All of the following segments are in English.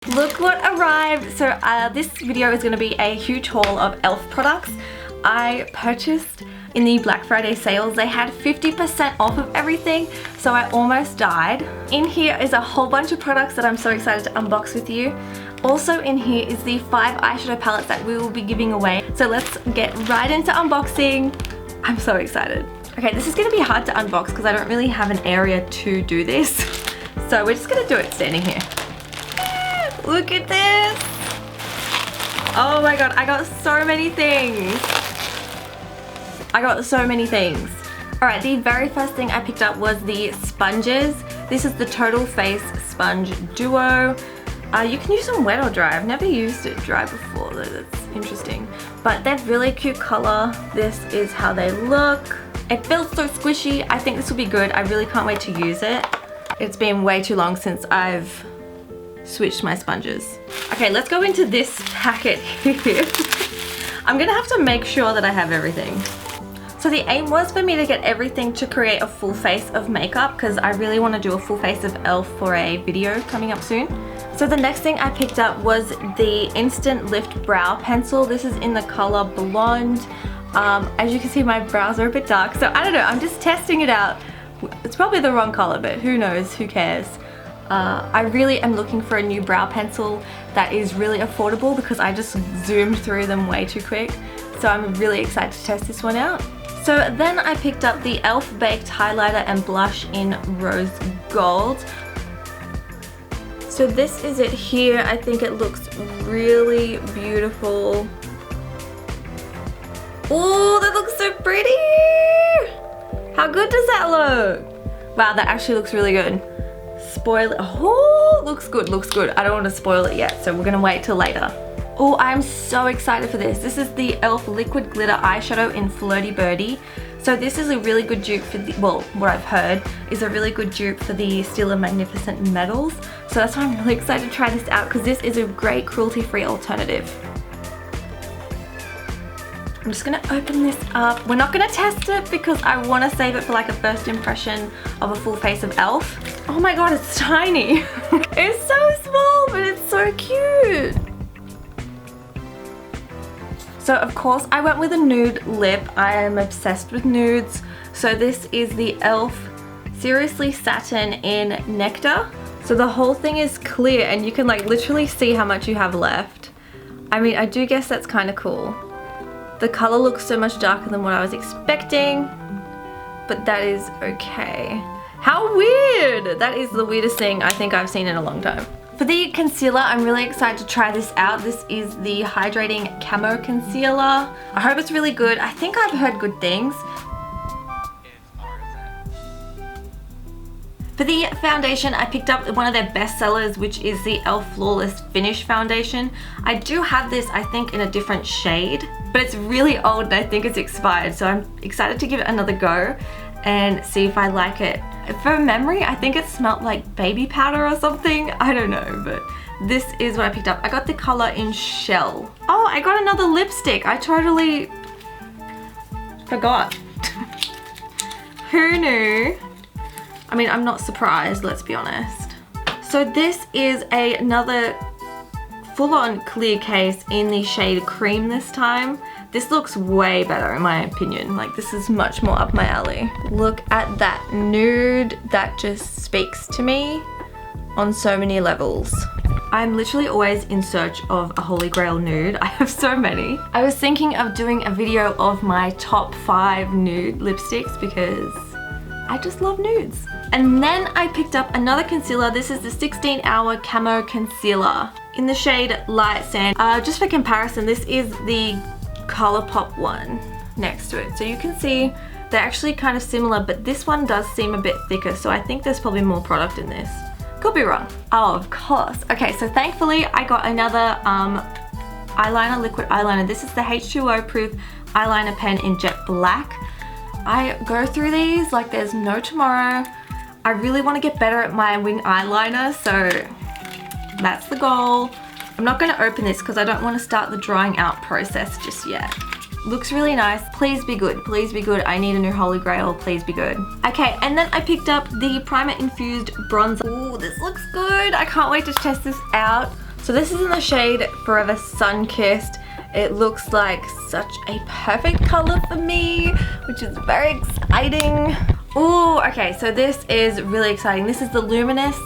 Look what arrived. So this video is going to be a huge haul of e.l.f. products. I purchased in the Black Friday sales. They had 50% off of everything, so I almost died. In here is a whole bunch of products that I'm so excited to unbox with you. Also in here is the 5 eyeshadow palettes that we will be giving away. So let's get right into unboxing. I'm so excited. Okay, this is going to be hard to unbox because I don't really have an area to do this. So we're just going to do it standing here. Look at this! Oh my god, I got so many things! Alright, the very first thing I picked up was the sponges. This is the Total Face Sponge Duo. You can use them wet or dry. I've never used it dry before, though that's interesting. But they're really cute color. This is how they look. It feels so squishy. I think this will be good. I really can't wait to use it. It's been way too long since I've switched my sponges. Okay, let's go into this packet here. I'm gonna have to make sure that I have everything. So the aim was for me to get everything to create a full face of makeup because I really want to do a full face of e.l.f. for a video coming up soon. So the next thing I picked up was the Instant Lift Brow Pencil. This is in the color Blonde. As you can see, my brows are a bit dark, so I don't know, I'm just testing it out. It's probably the wrong color, but who knows, who cares. I really am looking for a new brow pencil that is really affordable because I just zoomed through them way too quick. So I'm really excited to test this one out. So then I picked up the e.l.f. Baked Highlighter and Blush in Rose Gold. So this is it here. I think it looks really beautiful. Oh, that looks so pretty! How good does that look? Wow, that actually looks really good. Spoil it. Oh, looks good, looks good. I don't want to spoil it yet, so we're gonna wait till later. Oh, I'm so excited for this. This is the e.l.f. Liquid Glitter Eyeshadow in Flirty Birdie. So this is a really good dupe for the, well, what I've heard is a really good dupe for the Stila Magnificent Metals. So that's why I'm really excited to try this out because this is a great cruelty-free alternative. I'm just gonna open this up. We're not gonna test it because I wanna save it for like a first impression of a full face of e.l.f. Oh my god, it's tiny. It's so small, but it's so cute. So of course I went with a nude lip. I am obsessed with nudes. So this is the e.l.f. Seriously Satin in Nectar. So the whole thing is clear and you can like literally see how much you have left. I mean, I do guess that's kind of cool. The color looks so much darker than what I was expecting, but that is okay. How weird! That is the weirdest thing I think I've seen in a long time. For the concealer, I'm really excited to try this out. This is the Hydrating Camo Concealer. I hope it's really good. I think I've heard good things. For the foundation, I picked up one of their best sellers, which is the e.l.f. Flawless Finish Foundation. I do have this, I think, in a different shade, but it's really old and I think it's expired, so I'm excited to give it another go and see if I like it. From memory, I think it smelled like baby powder or something. I don't know, but this is what I picked up. I got the color in Shell. Oh, I got another lipstick. I totally forgot. Who knew? I mean, I'm not surprised, let's be honest. So this is another full-on clear case in the shade Cream this time. This looks way better in my opinion. Like, this is much more up my alley. Look at that nude. That just speaks to me on so many levels. I'm literally always in search of a holy grail nude. I have so many. I was thinking of doing a video of my top 5 nude lipsticks because I just love nudes. And then I picked up another concealer. This is the 16 Hour Camo Concealer in the shade Light Sand. Just for comparison, this is the ColourPop one next to it. So you can see they're actually kind of similar, but this one does seem a bit thicker. So I think there's probably more product in this. Could be wrong. Oh, of course. Okay, so thankfully I got another eyeliner, liquid eyeliner. This is the H2O proof eyeliner pen in Jet Black. I go through these like there's no tomorrow. I really want to get better at my wing eyeliner, so that's the goal. I'm not going to open this because I don't want to start the drying out process just yet. Looks really nice. Please be good. Please be good. I need a new holy grail. Please be good. Okay, and then I picked up the Primer Infused Bronzer. Ooh, this looks good. I can't wait to test this out. So this is in the shade Forever Sun-Kissed. It looks like such a perfect color for me, which is very exciting. Ooh, okay, so this is really exciting. This is the Luminous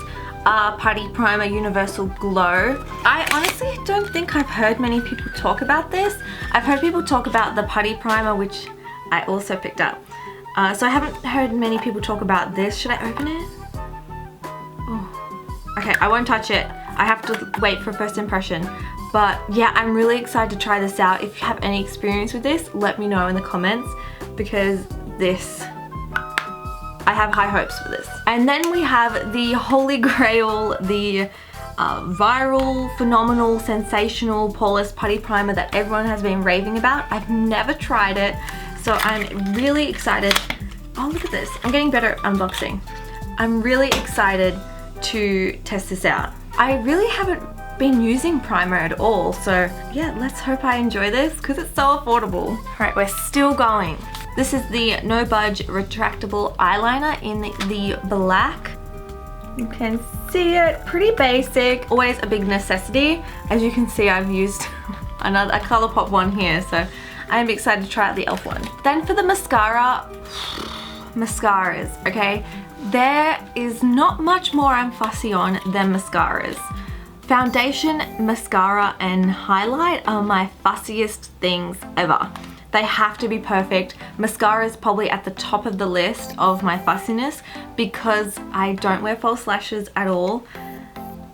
Putty Primer Universal Glow. I honestly don't think I've heard many people talk about this. I've heard people talk about the Putty Primer, which I also picked up. So I haven't heard many people talk about this. Should I open it? Oh. Okay, I won't touch it. I have to wait for first impression. But yeah, I'm really excited to try this out. If you have any experience with this, let me know in the comments, because this, I have high hopes for this. And then we have the Holy Grail, the viral, phenomenal, sensational Poreless Putty Primer that everyone has been raving about. I've never tried it, so I'm really excited. Oh, look at this. I'm getting better at unboxing. I'm really excited to test this out. I really haven't been using primer at all, so yeah, let's hope I enjoy this because it's so affordable. All right, we're still going. This is the No Budge Retractable Eyeliner in the black. You can see it, pretty basic, always a big necessity. As you can see, I've used a ColourPop one here, so I'm excited to try out the e.l.f. one. Then for the mascara, mascaras, okay? There is not much more I'm fussy on than mascaras. Foundation, mascara, and highlight are my fussiest things ever. They have to be perfect. Mascara is probably at the top of the list of my fussiness because I don't wear false lashes at all,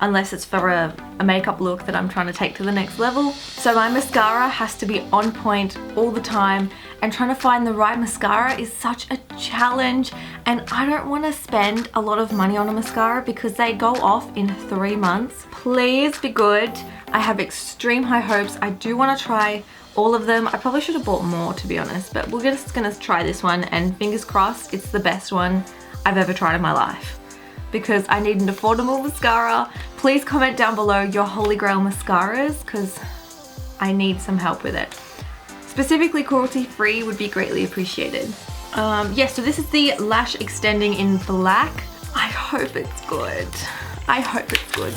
unless it's for a makeup look that I'm trying to take to the next level. So my mascara has to be on point all the time, and trying to find the right mascara is such a challenge, and I don't want to spend a lot of money on a mascara because they go off in 3 months. Please be good. I have extreme high hopes. I do want to try all of them. I probably should have bought more, to be honest, but we're just gonna try this one, and fingers crossed it's the best one I've ever tried in my life, because I need an affordable mascara. Please comment down below your Holy Grail mascaras, because I need some help with it. Specifically cruelty-free would be greatly appreciated. Yes, so this is the Lash Extending in black. I hope it's good. I hope it's good.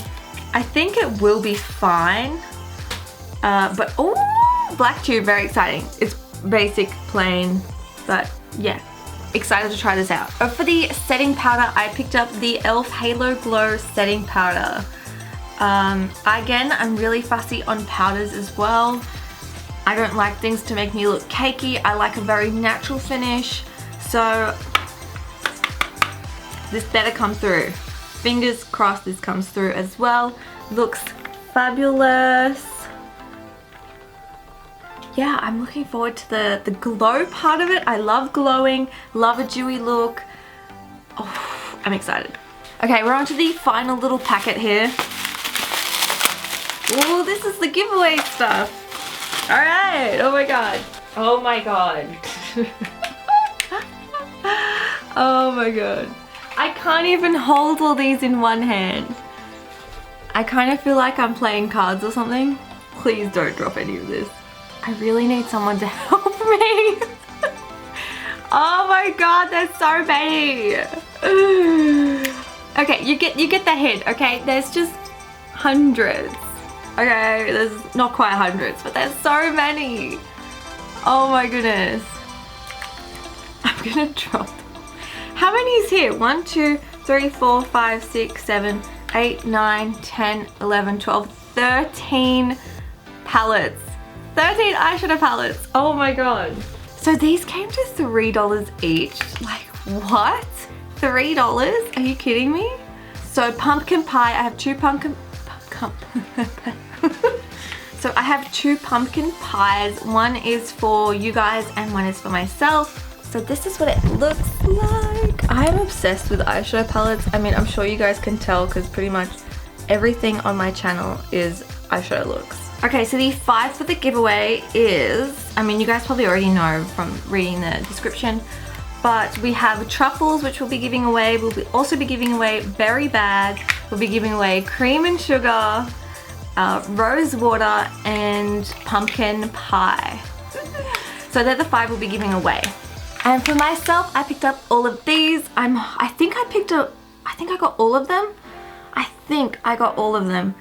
I think it will be fine, but oh, black tube, very exciting. It's basic, plain, but yeah, excited to try this out. For the setting powder, I picked up the e.l.f. Halo Glow setting powder. Again, I'm really fussy on powders as well. I don't like things to make me look cakey. I like a very natural finish. So this better come through. Fingers crossed this comes through as well. Looks fabulous. Yeah, I'm looking forward to the glow part of it. I love glowing, love a dewy look. Oh, I'm excited. Okay, we're on to the final little packet here. Oh, this is the giveaway stuff. All right, oh my God. Oh my God. Oh my God. I can't even hold all these in one hand. I kind of feel like I'm playing cards or something. Please don't drop any of this. I really need someone to help me. Oh my God, there's so many. Okay, you get the hint, okay? There's just hundreds. Okay, there's not quite hundreds, but there's so many. Oh my goodness. I'm gonna drop them. How many is here? 1, 2, 3, 4, 5, 6, 7, 8, 9, 10, 11, 12, 13 palettes. 13 eyeshadow palettes. Oh my God. So these came to $3 each. Like, what? $3? Are you kidding me? So pumpkin pie, I have two pumpkin so I have 2 pumpkin pies. One is for you guys and one is for myself. So this is what it looks like. I'm obsessed with eyeshadow palettes. I mean, I'm sure you guys can tell because pretty much everything on my channel is eyeshadow looks. Okay, so the 5 for the giveaway is, I mean, you guys probably already know from reading the description, but we have truffles, which we'll be giving away. We'll also be giving away berry bag. We'll be giving away cream and sugar, rose water, and pumpkin pie. So they're the 5 we'll be giving away. And for myself, I picked up all of these. I think I got all of them. I think I got all of them.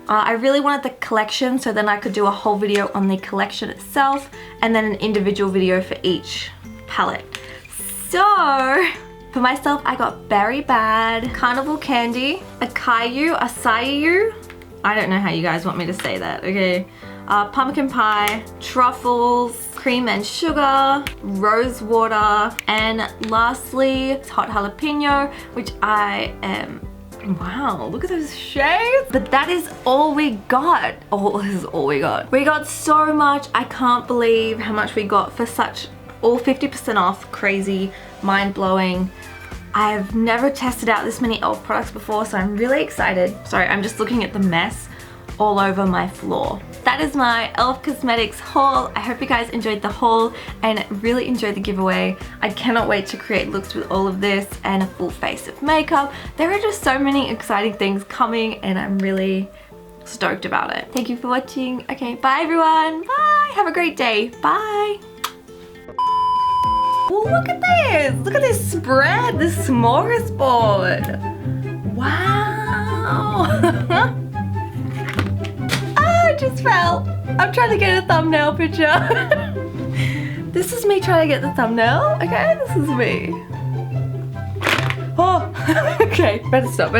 I really wanted the collection so then I could do a whole video on the collection itself and then an individual video for each palette. So for myself, I got Berry Bad, Carnival Candy, Akayu, Asayu, I don't know how you guys want me to say that, okay? Pumpkin Pie, Truffles, Cream and Sugar, Rose Water, and lastly, Hot Jalapeno, which I am, wow, look at those shades. But that is all we got. This is all we got. We got so much. I can't believe how much we got for such, all 50% off, crazy, mind-blowing. I've never tested out this many e.l.f. products before, so I'm really excited. Sorry, I'm just looking at the mess all over my floor. That is my e.l.f. Cosmetics haul. I hope you guys enjoyed the haul and really enjoyed the giveaway. I cannot wait to create looks with all of this and a full face of makeup. There are just so many exciting things coming and I'm really stoked about it. Thank you for watching. Okay, bye everyone. Bye. Have a great day. Bye. Oh, look at this. Look at this spread, this smorgasbord. Wow. I just fell. I'm trying to get a thumbnail picture. This is me trying to get the thumbnail. Okay, this is me. Oh, okay, better stop.